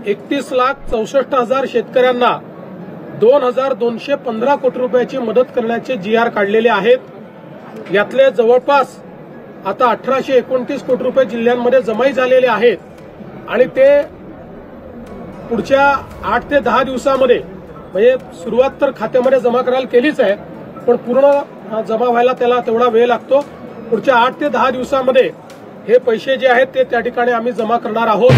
31,64,000 शेतकऱ्यांना 2,215 कोटी रुपयाची मदत करण्याचे GR काढलेले आहेत। यातले जवळपास आता 1,829 कोटी रुपये जिल्ह्यांमध्ये जमाई झालेले आहेत आणि ते पुढच्या 8 ते 10 दिवसांमध्ये म्हणजे सुरुवात तर खात्यामध्ये जमा करायला केलीच आहे, पण पूर्ण जमा व्हायला त्याला तेवढा वेळ लागतो। पुढच्या 8 ते 10 दिवसांमध्ये हे पैसे जे आहेत ते त्या ठिकाणी आम्ही जमा करणार आहोत।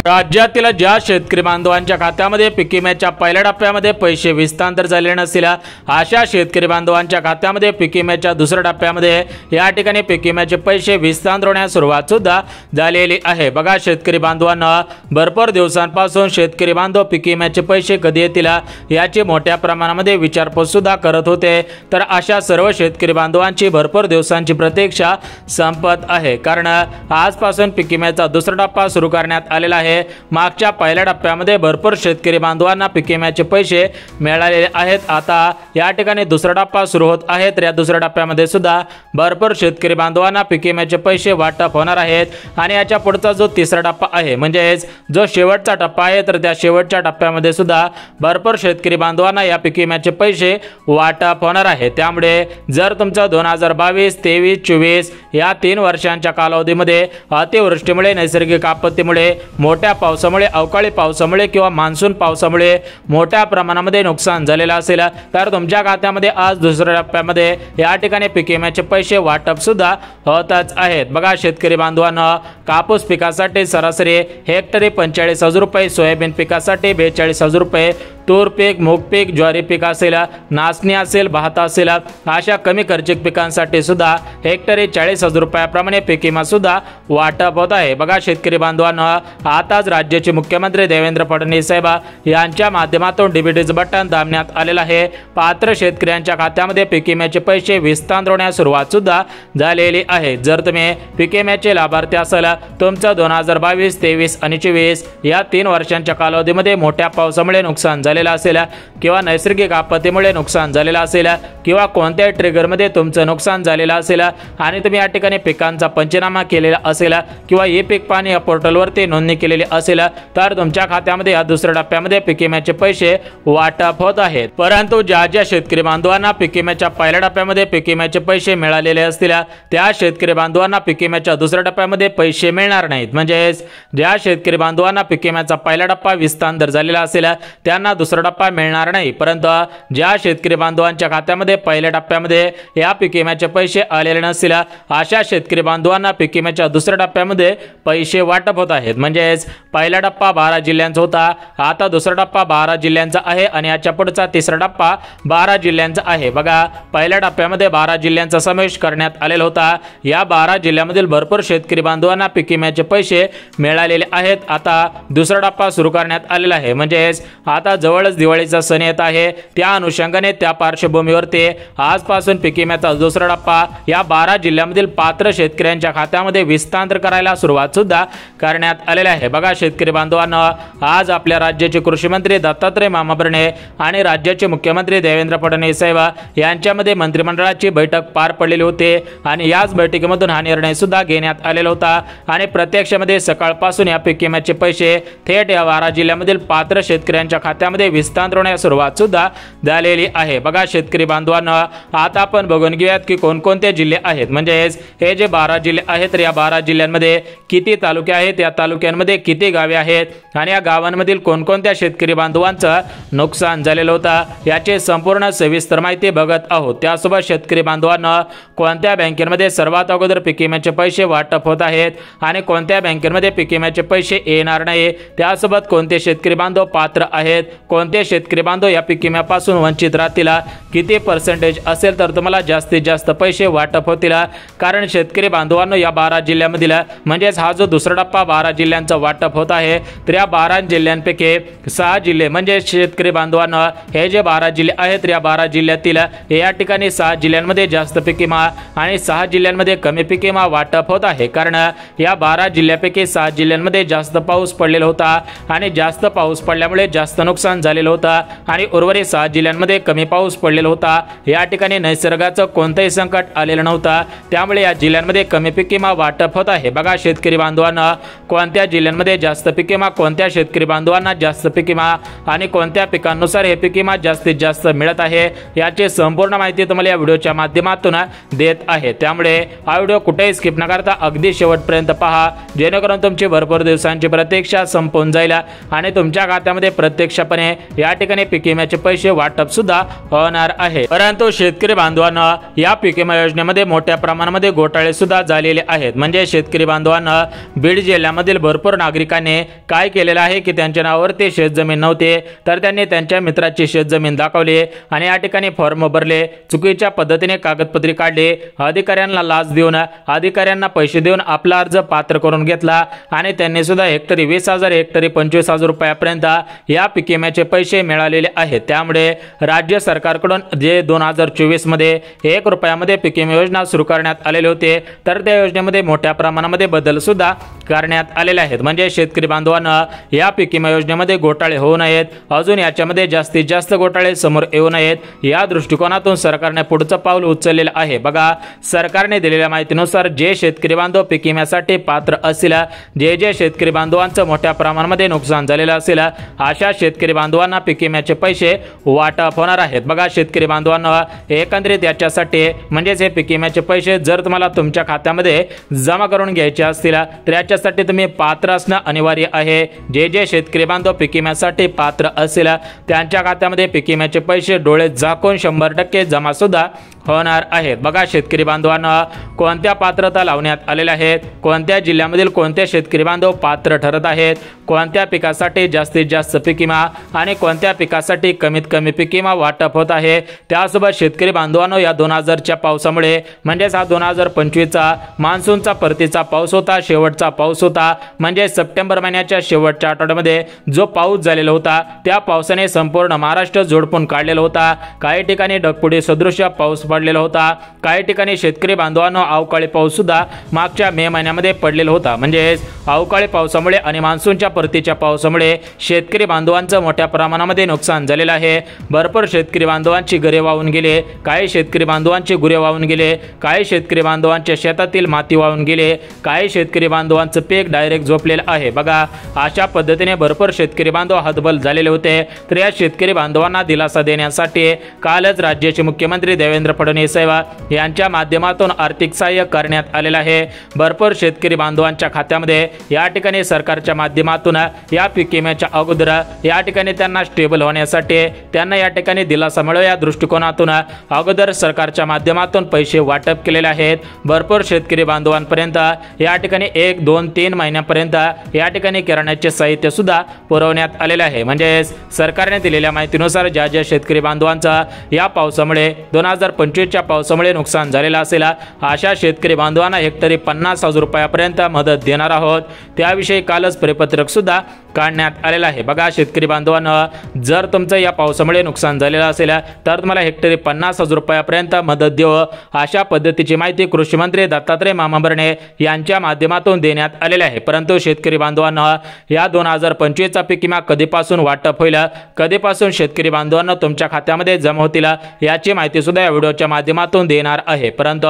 राज्यातील ज्या शेतकरी बांधवांच्या खात्यामध्ये पीक विम्याच्या पहिल्या टप्प्यामध्ये पैसे हस्तांतर झाले नसतील अशा शेतकरी बांधवांच्या खात्यामध्ये पीक विम्याच्या दुसऱ्या टप्प्यामध्ये या ठिकाणी पीक विम्याचे पैसे हस्तांतर होण्यास सुरुवात सुद्धा झालेली आहे। बघा शेतकरी बांधवांना भरपूर दिवसांपासून शेतकरी बांधव पीक विम्याचे पैसे कधी येतील याची मोठ्या प्रमाणामध्ये विचारपूस सुद्धा करत होते, तर अशा सर्व शेतकरी बांधवांची भरपूर दिवसांची प्रतीक्षा संपत आहे, कारण आजपासून पीक विम्याचा दुसरा टप्पा सुरू करण्यात आलेला आहे। मागच्या पहिल्या टप्प्यामध्ये भरपूर शेतकरी बांधवांना पीक विम्याचे पैसे मिळालेले आहेत। आता या ठिकाणी दुसरा टप्पा सुरू होत आहे, तर या दुसऱ्या टप्प्यामध्ये सुद्धा भरपूर शेतकरी बांधवांना पीक विम्याचे पैसे वाटप होणार आहेत आणि याच्या पुढचा जो तिसरा टप्पा आहे म्हणजे जो शेवटचा टप्पा आहे, तर त्या शेवटच्या टप्प्यामध्ये सुद्धा भरपूर शेतकरी बांधवांना या पीक विम्याचे पैसे वाटप होणार आहे। त्यामुळे जर तुमचा 2022, 23, 24 या 3 वर्षांच्या कालावधीमध्ये अतिवृष्टीमुळे, नैसर्गिक आपत्तीमुळे, मोठ्या पावसामुळे, अवकाळी पावसामुळे किंवा मान्सून पावसामुळे मोठ्या प्रमाणामध्ये नुकसान झालेलं असेल, तर तुमच्या खात्यामध्ये आज दुसऱ्या टप्प्यामध्ये या ठिकाणी पीक विम्याचे पैसे वाटप सुद्धा होतच आहेत। बघा शेतकरी बांधवांना कापूस पिकासाठी सरासरी हेक्टरी 45,000 रुपये, सोयाबीन पिकासाठी 42,000 रुपये, तूर पीक, मूग पीक, ज्वारी पीक असेल, नाचणी असेल, भात असेल अशा कमी खर्चिक पिकांसाठी सुद्धा हेक्टरी 40,000 रुपयाप्रमाणे पीक विमा सुद्धा वाटप होत आहे। बघा शेतकरी बांधवांना आताच राज्याचे मुख्यमंत्री देवेंद्र फडणवीस साहेब यांच्या माध्यमातून डीबीटीचं बटन दाबण्यात आलेलं आहे। पात्र शेतकऱ्यांच्या खात्यामध्ये पीक विम्याचे पैसे हस्तांतर होण्यास सुरुवात सुद्धा झालेली आहे। जर तुम्ही पीक विम्याचे लाभार्थी असाल, तुमचं 2022, 23 आणि 24 या 3 वर्षांच्या कालावधीमध्ये मोठ्या पावसामुळे नुकसान झालेलं असेल किंवा नैसर्गिक आपत्तीमुळे नुकसान झालेलं असेल किंवा कोणत्याही ट्रिगरमध्ये तुमचं नुकसान झालेलं असेल आणि तुम्ही या ठिकाणी पिकांचा पंचनामा केलेला असेल किंवा ई पीक पाहणी या पोर्टलवरती नोंदणी केलेली असेल, तर तुमच्या खात्यामध्ये या दुसऱ्या टप्प्यामध्ये पीक विम्याचे पैसे वाटप होत आहेत। परंतु ज्या शेतकरी बांधवांना पीक विम्याच्या पहिल्या टप्प्यामध्ये पीक विम्याचे पैसे मिळालेले असतील त्या शेतकरी बांधवांना पीक विम्याच्या दुसऱ्या टप्प्यामध्ये पैसे मिळणार नाहीत। म्हणजे ज्या शेतकरी बांधवांना पीक विम्याचा पहिला टप्पा हस्तांतर झालेला असेल त्यांना दुसरा टप्पा मिळणार नाही, परंतु ज्या शेतकरी बांधवांच्या खात्यामध्ये पहिल्या टप्प्यामध्ये या पीक विम्याचे पैसे आलेले नसतील अशा शेतकरी बांधवांना पीक विम्याच्या दुसऱ्या टप्प्यामध्ये पैसे वाटप होत आहेत। म्हणजे पहिला टप्पा 12 जिल्ह्यांचा होता, आता दुसरा टप्पा 12 जिल्ह्यांचा आहे आणि याच्या पुढचा तिसरा टप्पा 12 जिल्ह्यांचा आहे। बघा पहिल्या टप्प्यामध्ये 12 जिल्ह्यांचा समावेश करण्यात आलेला होता। या 12 जिल्ह्यांमधील भरपूर शेतकरी बांधवांना पीक विम्याचे पैसे मिळालेले आहेत। आता दुसरा टप्पा सुरू करण्यात आलेला आहे, म्हणजे आता जवळच दिवाळीचा सण येत आहे, त्या अनुषंगाने त्या पार्श्वभूमीवरती आजपासून पीक विम्याचा दुसरा टप्पा या 12 जिल्ह्यांमधील पात्र शेतकऱ्यांच्या खात्यामध्ये हस्तांतर करायला सुरुवात सुद्धा करण्यात आलेली आहे। बघा शेतकरी बांधवांना आज आपल्या राज्याचे कृषी मंत्री दत्तात्रय मामा भरणे आणि राज्याचे मुख्यमंत्री देवेंद्र फडणवीस साहेब यांच्यामध्ये मंत्रिमंडळाची बैठक पार पडलेली होती आणि याच बैठकीमधून हा निर्णय सुद्धा घेण्यात आलेला होता आणि प्रत्यक्षामध्ये सकाळपासून या पीक विम्याचे पैसे थेट या 12 जिल्ह्यांमधील पात्र शेतकऱ्यांच्या खात्यामध्ये हस्तांतर होण्यास सुरुवात सुद्धा झालेली आहे। बघा शेतकरी बांधवांना आता आपण बघून घेऊयात की कोणकोणते जिल्हे आहेत, म्हणजे हे जे 12 जिल्हे आहेत, तर या 12 जिल्ह्यांमध्ये किती तालुके आहेत, या तालुक्यांमध्ये किती गावे आहेत आणि या गावांमधील कोणकोणत्या शेतकरी बांधवांचं नुकसान झालेलं होतं याचे संपूर्ण सविस्तर माहिती बघत आहोत। त्यासोबत शेतकरी बांधवांना कोणत्या बँकेमध्ये सर्वात अगोदर पीक विम्याचे पैसे वाटप होत आहेत आणि कोणत्या बँकेमध्ये पीक विम्याचे पैसे येणार नाही, त्यासोबत कोणते शेतकरी बांधव पात्र आहेत, कोणते शेतकरी बांधव या पीक विम्यापासून वंचित राहतील, किती पर्सेंटेज असेल तर तुम्हाला जास्तीत जास्त पैसे वाटप होतील। कारण शेतकरी बांधवांनो या 12 जिल्ह्यांमधील म्हणजेच हा जो दुसरा टप्पा 12 जिल्ह्यांचा वाटप होत आहे, तर या 12 जिल्ह्यांपैकी 6 जिल्हे म्हणजे शेतकरी बांधवांनो हे जे 12 जिल्हे आहेत, तर या 12 जिल्ह्यातील या ठिकाणी 6 जिल्ह्यांमध्ये जास्त पीक विमा आणि 6 जिल्ह्यांमध्ये कमी पीक विमा वाटप होत आहे। कारण या 12 जिल्ह्यापैकी 6 जिल्ह्यांमध्ये जास्त पाऊस पडलेला होता आणि जास्त पाऊस पडल्यामुळे जास्त नुकसान नुकसान झालेलं होतं आणि उर्वरित 6 जिल्ह्यांमध्ये कमी पाऊस पडलेला होता। या ठिकाणी निसर्गाचं कोणतंही संकट आलेलं नव्हतं, त्यामुळे या जिल्ह्यांमध्ये कमी पीक विमा वाटप होत आहे। बघा शेतकरी बांधवांना कोणत्या जिल्ह्यांमध्ये जास्त पीक विमा, कोणत्या शेतकरी बांधवांना जास्त पीक विमा आणि कोणत्या पिकांनुसार हे पीक विमा जास्तीत जास्त मिळत आहे याची संपूर्ण माहिती तुम्हाला या व्हिडिओच्या माध्यमातून देत आहे। त्यामुळे हा व्हिडिओ कुठेही स्किप न करता अगदी शेवटपर्यंत पहा, जेणेकरून तुमची भरपूर दिवसांची प्रतीक्षा संपून जाईल आणि तुमच्या खात्यामध्ये प्रत्यक्षपणे या ठिकाणी पीक विम्याचे पैसे वाटप सुद्धा होणार आहे। परंतु शेतकरी बांधवांना या पीक विमा योजनेमध्ये मोठ्या प्रमाणामध्ये घोटाळे सुद्धा झालेले आहेत। म्हणजे शेतकरी बांधवांना बीड जिल्ह्यामधील भरपूर नागरिकांनी काय केलेलं आहे की त्यांच्या नावावरती शेतजमीन नव्हते, तर त्यांनी त्यांच्या मित्राची शेतजमीन दाखवली आणि या ठिकाणी फॉर्म भरले, चुकीच्या पद्धतीने कागदपत्रे काढले, अधिकाऱ्यांना लाच देऊन, अधिकाऱ्यांना पैसे देऊन आपला अर्ज पात्र करून घेतला आणि त्यांनी सुद्धा हेक्टरी 20,000, हेक्टरी 25,000 रुपयापर्यंत या पीक विम्याचे पैसे मिळालेले आहेत। त्यामुळे राज्य सरकारकडून जे 2024 मध्ये 1 रुपयामध्ये पीक विमा योजना सुरू करण्यात आलेले होते, तर त्या योजनेमध्ये मोठ्या प्रमाणामध्ये बदल सुद्धा करण्यात आलेले आहेत। म्हणजे शेतकरी बांधवांना या पीक विमा योजनेमध्ये घोटाळे होऊ नयेत, अजून याच्यामध्ये जास्तीत जास्त घोटाळे समोर येऊ नयेत, या दृष्टिकोनातून सरकारने पुढचं पाऊल उचललेलं आहे। बघा सरकारने दिलेल्या माहितीनुसार जे शेतकरी बांधव पीक विम्यासाठी पात्र असतील, जे शेतकरी बांधवांचं मोठ्या प्रमाणामध्ये नुकसान झालेलं असेल, अशा शेतकरी बांधवांना पीक विम्याचे पैसे वाटप होणार आहेत। बघा शेतकरी बांधवांना एकंदरीत याच्यासाठी म्हणजेच हे पीक विम्याचे पैसे जर तुम्हाला तुमच्या खात्यामध्ये जमा करून घ्यायचे असतील तर याच्यासाठी तुम्ही पात्र असणं अनिवार्य आहे। जे शेतकरी बांधव पीक विम्यासाठी पात्र असेल त्यांच्या खात्यामध्ये पीक विम्याचे पैसे डोळे झाकून 100% जमा सुद्धा होणार आहेत। बघा शेतकरी बांधवांना कोणत्या पात्रता लावण्यात आलेल्या आहेत, कोणत्या जिल्ह्यामधील कोणते शेतकरी बांधव पात्र ठरत आहेत, कोणत्या पिकासाठी जास्तीत जास्त पीक विमा आणि कोणत्या पिकासाठी कमीत कमी पीक विमा वाटप होत आहे। त्यासोबत शेतकरी बांधवांनो या 2000च्या पावसामुळे म्हणजेच हा 2025चा मान्सूनचा परतीचा पाऊस होता, शेवटचा पाऊस होता, म्हणजे सप्टेंबर महिन्याच्या शेवटच्या आठवड्यामध्ये जो पाऊस झालेला होता त्या पावसाने संपूर्ण महाराष्ट्र झोडपून काढलेला होता। काही ठिकाणी ढगफुटी सदृश पाऊस पडलेला होता, काही ठिकाणी शेतकरी बांधवांनो अवकाळी पाऊस सुद्धा मागच्या मे महिन्यामध्ये पडलेला होता। म्हणजे अवकाळी पावसामुळे आणि मान्सूनच्या परतीच्या पावसामुळे शेतकरी बांधवांचं मोठ्या प्रमाणामध्ये नुकसान झालेलं आहे। भरपूर शेतकरी बांधवांची घरे वाहून गेले, काही शेतकरी बांधवांची गुरे वाहून गेले, काही शेतकरी बांधवांच्या शेतातील माती वाहून गेले, काही शेतकरी बांधवांचं पीक डायरेक्ट झोपलेलं आहे। बघा अशा पद्धतीने भरपूर शेतकरी बांधव हतबल झालेले होते। तर या शेतकरी बांधवांना दिलासा देण्यासाठी कालच राज्याचे मुख्यमंत्री देवेंद्र फडणवीस साहेब यांच्या माध्यमातून आर्थिक सहाय्य करण्यात आलेलं आहे। भरपूर शेतकरी बांधवांच्या खात्यामध्ये या ठिकाणी सरकारच्या माध्यमातून या पीक विम्याच्या अगोदर या ठिकाणी त्यांना स्टेबल होण्यासाठी त्यांना या ठिकाणी दिलासा मिळो या दृष्टिकोनातून अगोदर सरकारच्या माध्यमातून पैसे वाटप केलेले आहेत। भरपूर शेतकरी बांधवांपर्यंत या ठिकाणी 1, 2, 3 महिन्यापर्यंत या ठिकाणी किराण्याचे साहित्य सुद्धा पुरवण्यात आलेले आहे। म्हणजे सरकारने दिलेल्या माहितीनुसार ज्या शेतकरी बांधवांचा या पावसामुळे 2025च्या पावसामुळे नुकसान झालेलं असेल अशा शेतकरी बांधवांना हेक्टरी 50,000 रुपयापर्यंत मदत देणार आहोत। त्याविषयी कालच परिपत्रक सुद्धा काढण्यात आलेलं आहे। बघा शेतकरी बांधवांना जर तुमचं या पावसामुळे नुकसान झालेलं असेल तर तुम्हाला हेक्टरी 50,000 रुपयापर्यंत मदत देऊ अशा पद्धतीची माहिती कृषी मंत्री दत्तात्रय मामा भरणे यांच्या माध्यमातून देण्यात आलेली आहे। परंतु शेतकरी बांधवांना या 2025चा पीक विमा कधीपासून वाटप होईल, कधीपासून शेतकरी बांधवांना तुमच्या खात्यामध्ये जमा होतील याची माहिती सुद्धा या व्हिडिओच्या माध्यमातून देणार आहे। परंतु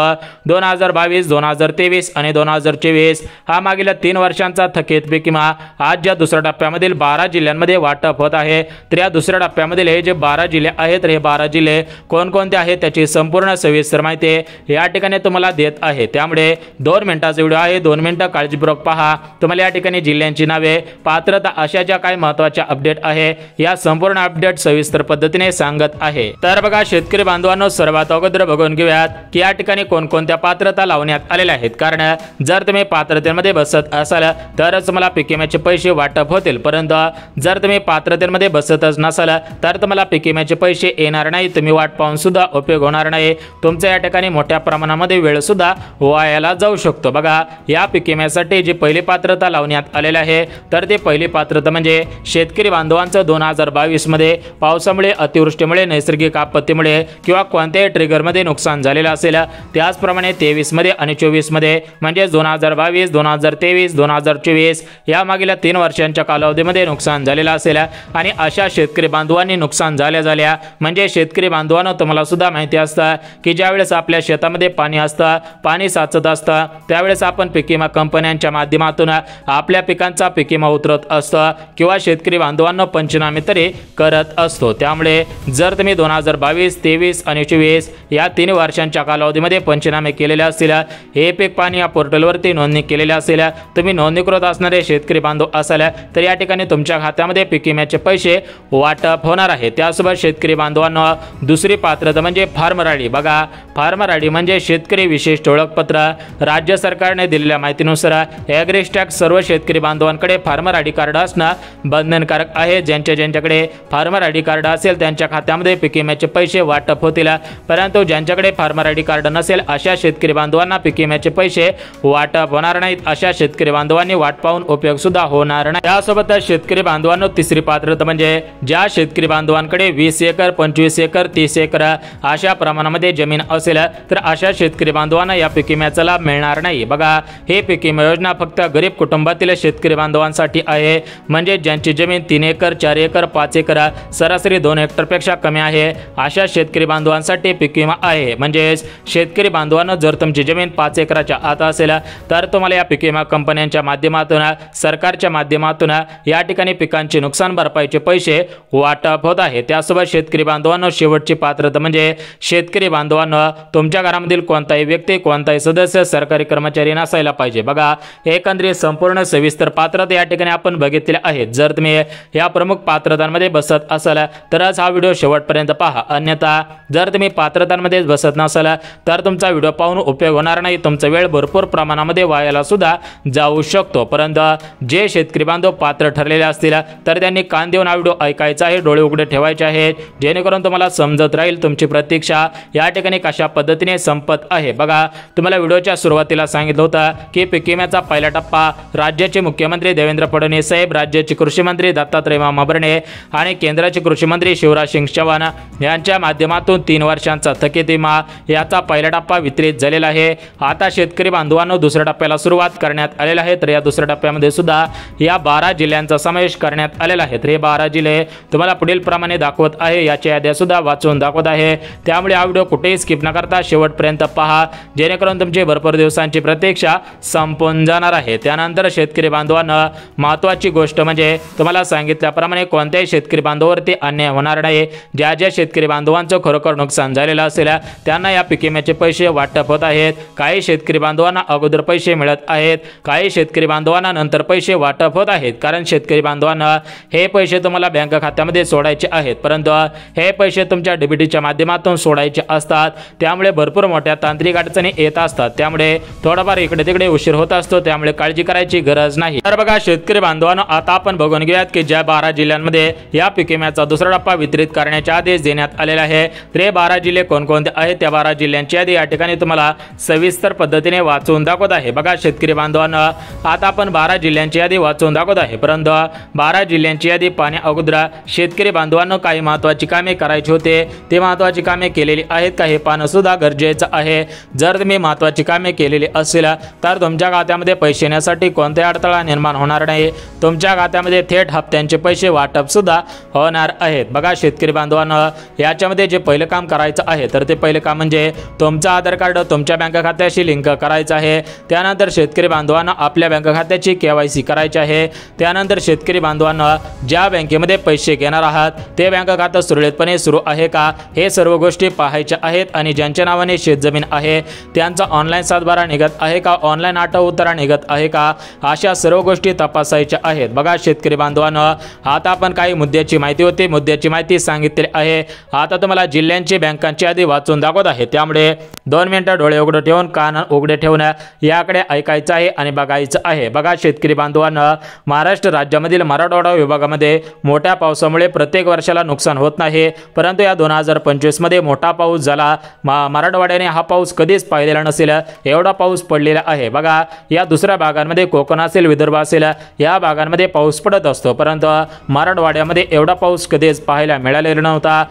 2022, 2023 आणि 2024 हा मागील 3 वर्षांचा थकीत पीक विमा आज ज्या दुसऱ्या टप्प्यामधील 12 जिल्ह्यांमध्ये वाटप होत आहे, तर या दुसऱ्या टप्प्यामधील हे जे 12 जिल्हे आहेत, हे 12 जिल्हे कोणकोणते आहेत त्याची संपूर्ण सविस्तर माहिती या ठिकाणी तुम्हाला देत आहे। त्यामुळे 2 मिनिटाचा व्हिडिओ आहे, 2 मिनिटं काळजीपूर्वक पहा। तुम्हाला या ठिकाणी जिल्ह्यांची नावे, पात्रता अशा ज्या काही महत्त्वाच्या अपडेट आहे या संपूर्ण अपडेट सविस्तर पद्धतीने सांगत आहे। तर बघा शेतकरी बांधवांनो सर्वात अगोदर बघून घेऊयात की या ठिकाणी कोणकोणत्या पात्रता लावण्यात आलेल्या आहेत। कारण जर तुम्ही पात्रतेमध्ये बसत असाल तरच तुम्हाला पीक विम्याचे पैसे वाटप होतील, परंतु जर तुम्ही पात्रतेमध्ये बसतच नसाल तर तुम्हाला पीक विम्याचे पैसे येणार नाही, तुम्ही वाट पाहून सुद्धा उपयोग होणार नाही, तुमचा या ठिकाणी मोठ्या प्रमाणामध्ये वेळ सुद्धा वायाला जाऊ शकतो। बघा या पीक विम्यासाठी यामध्ये जी पहिली पात्रता लावण्यात आलेली आहे तर ती पहिली पात्रता म्हणजे शेतकरी बांधवांचं 2022 मध्ये पावसामुळे, अतिवृष्टीमुळे, नैसर्गिक आपत्तीमुळे किंवा कोणत्याही ट्रिगरमध्ये नुकसान झालेलं असेल, त्याचप्रमाणे 23 मध्ये आणि 24 मध्ये म्हणजे 2022, 2023, 2024 या मागील 3 वर्षांच्या कालावधीमध्ये नुकसान झालेलं असेल आणि अशा शेतकरी बांधवांनी नुकसान झाल्या म्हणजे शेतकरी बांधवांना तुम्हाला सुद्धा माहिती असतं की ज्यावेळेस आपल्या शेतामध्ये पाणी असतं, पाणी साचत असतं, त्यावेळेस आपण पीक विमा कंपन्यांच्या माध्यमातून आपल्या पिकांचा पीक विमा उतरत असतो किंवा शेतकरी बांधवांना पंचनामे तरी करत असतो। त्यामुळे जर तुम्ही 2022, 23 आणि 24 या 3 वर्षांच्या कालावधीमध्ये पंचनामे केलेले असतील, हे पीक पाणी या पोर्टलवरती नोंदणी केलेली असेल, तुम्ही नोंदणी करत असणारे शेतकरी बांधव असाल तर या ठिकाणी तुमच्या खात्यामध्ये पीक विम्याचे पैसे वाटप होणार आहे। त्यासोबत शेतकरी बांधवांना दुसरी पात्रता म्हणजे फार्मर आयडी। बघा, फार्मर आयडी म्हणजे शेतकरी विशेष ओळखपत्र। राज्य सरकारने दिलेल्या माहितीनुसार ॲग्रिस्टॅक सर्व शेतकरी बांधवांकडे फार्मर आयडी कार्ड असणं बंधनकारक आहे। ज्यांच्याकडे फार्मर आयडी कार्ड असेल त्यांच्या खात्यामध्ये पीक विम्याचे पैसे वाटप होतील, परंतु ज्यांच्याकडे फार्मर आयडी कार्ड नसेल अशा शेतकरी बांधवांना पीक विम्याचे पैसे वाटप होणार नाहीत। अशा शेतकरी बांधवांनी वाट पाहून उपयोग सुद्धा होणार नाही। त्यासोबतच शेतकरी बांधवांना तिसरी पात्रता म्हणजे ज्या शेतकरी बांधवांकडे 20 एकर, 25 एकर, 30 एकर अशा प्रमाणामध्ये जमीन असेल तर अशा शेतकरी बांधवांना या पीक विम्याचा लाभ मिळणार नाही। बघा, हे पीक विमा योजना फक्त गरीब कुटुंबातील शेतकरी बांधवांसाठी आहे, म्हणजे ज्यांची जमीन 3 एकर, 4 एकर, 5 एकर, सरासरी 2 हेक्टरपेक्षा कमी आहे अशा शेतकरी बांधवांसाठी पीक विमा आहे। म्हणजे शेतकरी बांधवांना जर तुमची जमीन 5 एकराच्या आत असेल तर तुम्हाला या पीक विमा कंपन्यांच्या माध्यमातून, सरकारच्या माध्यमातून या ठिकाणी पिकांचे नुकसान भरपाईचे पैसे वाटप होत आहे। त्यासोबत शेतकरी बांधवांना शेवटची पात्रता म्हणजे शेतकरी बांधवांना तुमच्या घरामधील कोणताही व्यक्ती, कोणताही सदस्य सरकारी कर्मचारी नसायला पाहिजे। बघा, एकंदरीत संपूर्ण सविस्तर पात्रता या ठिकाणी आपण बघितले आहेत। जर तुम्ही या प्रमुख पात्रतांमध्ये बसत असाल तरच हा व्हिडिओ शेवटपर्यंत पहा, अन्यथा जर तुम्ही पात्रतांमध्ये बसत नसाल तर तुमचा व्हिडिओ पाहून उपयोग होणार नाही, तुमचा वेळ भरपूर प्रमाणामध्ये वायाला सुद्धा जाऊ शकतो। परंतु जे शेतकरी बांधव पात्र ठरलेले असतील तर त्यांनी कान देऊन हा व्हिडिओ ऐकायचा आहे, डोळे उघडे ठेवायचे आहेत, जेणेकरून तुम्हाला समजत राहील तुमची प्रतीक्षा या ठिकाणी कशा पद्धतीने संपत आहे। बघा, तुम्हाला व्हिडिओच्या सुरुवातीला सांगितलं होतं की पीक विम्याचा पहिला टप्पा राज्याचे मुख्यमंत्री देवेंद्र फडणवीस साहेब, राज्याचे कृषी मंत्री दत्तात्रय मामा भरणे आणि केंद्राचे कृषी मंत्री शिवराज सिंग चौहान यांच्या माध्यमातून 3 वर्षांचा थकीत विमा याचा पहिला टप्पा वितरित झालेला आहे। आता शेतकरी बांधवांनो दुसऱ्या टप्प्याला सुरुवात करण्यात आलेला आहे। तर या दुसऱ्या टप्प्यामध्ये सुद्धा या 12 जिल्ह्यांचा समावेश करण्यात आलेला आहे। तर हे 12 जिल्हे तुम्हाला पुढील प्रमाणे दाखवत आहे, याच्या याद्या सुद्धा वाचून दाखवत आहे। त्यामुळे हा व्हिडिओ कुठेही स्किप न करता शेवटपर्यंत पहा, जेणेकरून तुमची भरपूर दिवसांची प्रतीक्षा संपून जाणार आहे। त्यानंतर शेतकरी बांधवांना महत्त्वाची गोष्ट म्हणजे तुम्हाला सांगितल्याप्रमाणे कोणत्याही शेतकरी बांधवावरती अन्याय होणार नाही। ज्या शेतकरी बांधवांचं खरोखर नुकसान झालेलं असेल त्यांना या पीक विम्याचे पैसे वाटप होत आहेत। काही शेतकरी बांधवांना अगोदर पैसे मिळत आहेत, काही शेतकरी बांधवांना नंतर पैसे वाटप होत आहेत, कारण शेतकरी बांधवांना हे पैसे तुम्हाला बँक खात्यामध्ये सोडायचे आहेत, परंतु हे पैसे तुमच्या डीबीटीच्या माध्यमातून सोडायचे असतात। त्यामुळे भरपूर मोठ्या तांत्रिक अडचणी येत असतात, त्यामुळे थोडाफार इकडे तिकडे उशीर होत असतो, त्यामुळे काळजी करायची गरज नाही। तर बघा शेतकरी बांधवांनो, आता आपण बघून घेऊयात की ज्या 12 जिल्ह्यांमध्ये या पीक विम्याचा दुसरा टप्पा वितरित करण्याचे आदेश देण्यात आलेला आहे तर हे 12 जिल्हे कोणकोणते आहेत, त्या 12 जिल्ह्यांची यादी या ठिकाणी तुम्हाला सविस्तर पद्धतीने वाचून दाखवत आहे। बघा शेतकरी बांधवांनो, आता आपण 12 जिल्ह्यांची यादी वाचून दाखवत आहे, परंतु 12 जिल्ह्यांची यादी पाहण्या अगोदर शेतकरी बांधवांनो काही महत्त्वाची कामे करायची होते, ते महत्त्वाची कामे केलेली आहेत का हे पाहणं सुद्धा गरजेचं आहे। जर तुम्ही महत्त्वाची कामे केलेली असेल तर तुमच्या खात्यामध्ये पैसे येण्यासाठी कोणत्याही अडथळा निर्माण होणार नाही, तुमच्या खात्यामध्ये थेट हप्त्यांचे पैसे वाटप सुद्धा होणार आहेत। बघा शेतकरी बांधवांनो, याच्यामध्ये जे पहिलं काम करायचं आहे तर ते पहिलं काम म्हणजे तुमचा आधार कार्ड तुमच्या बँक खात्याशी लिंक करायचं आहे। त्यानंतर शेतकरी बांधवांना आपल्या बँक खात्याची KYC करायची आहे। त्यानंतर शेतकरी बांधवांना ज्या बँकेमध्ये पैसे घेणार आहात ते बँक खातं सुरळीतपणे सुरू आहे का हे सर्व गोष्टी पाहायच्या आहेत, आणि ज्यांच्या नावाने शेतजमीन आहे त्यांचा ऑनलाईन सातबारा निघत आहे का, ऑनलाईन आठव उतारा निघत आहे का, अशा सर्व गोष्टी तपासायच्या आहेत। बघा शेतकरी बांधवांनो, आता आपण काही मुद्द्याची माहिती होती, मुद्द्याची माहिती सांगितली आहे। आता तुम्हाला जिल्ह्यांची बँकांची यादी वाचून दाखवत आहे, त्यामुळे 2 मिनिटं डोळे उघडे ठेवून कान उघडे ठेवून याकडे ऐकायचं आहे आणि बघायचं आहे। बघा शेतकरी बांधवांनो, महाराष्ट्र राज्यामधील मराठवाडा विभागामध्ये मोठ्या पावसामुळे प्रत्येक वर्षाला नुकसान होत नाही, परंतु या 2025 मध्ये मोठा पाऊस झाला। मराठवाड्याने हा पाऊस कधीच पाहिलेला नसेल एवढा पाऊस पडलेला आहे। बघा या दुसऱ्या भागांमध्ये कोकण असेल, विदर्भ असेल या भागांमध्ये पाऊस पडत असतो, परंतु मराठवाड्यामध्ये एवढा पाऊस कधीच पाहायला मिळालेला नव्हता।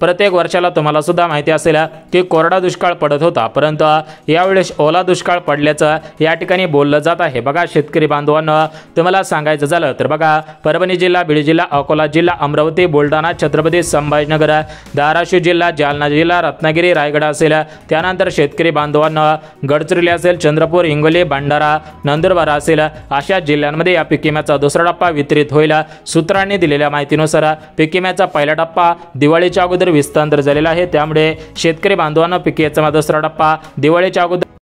प्रत्येक वर्षाला तुम्हाला सुद्धा माहिती असेल की कोरडा दुष्काळ पडत होता, परंतु यावेळेस ओला दुष्काळ पडल्याचं या ठिकाणी बोललं जात आहे। बघा शेतकरी बांधवांनो, तुम्हाला सांगायचं झालं तर बघा परभणी जिल्हा, बीड जिल्हा, अकोला जिल्हा, अमरावती, बुलढाणा, छत्रपती संभाजीनगर, धाराशिव जिल्हा, जालना जिल्हा, रत्नागिरी, रायगड असेल, त्यानंतर शेतकरी बांधवांनो गडचिरोली असेल, चंद्रपूर, हिंगोली, भंडारा, नंदुरबार असेल अशा जिल्ह्यांमध्ये या पीक विम्याचा दुसरा टप्पा वितरित होईल। सूत्रांनी दिलेल्या माहितीनुसार पीक विम्याचा पहिला टप्पा दिवाळीच्या अगोदर विस्तार झालेला आहे, त्यामुळे शेतकरी बांधवांना पीक विम्याचा दुसरा टप्पा दिवाळीच्या अगोदर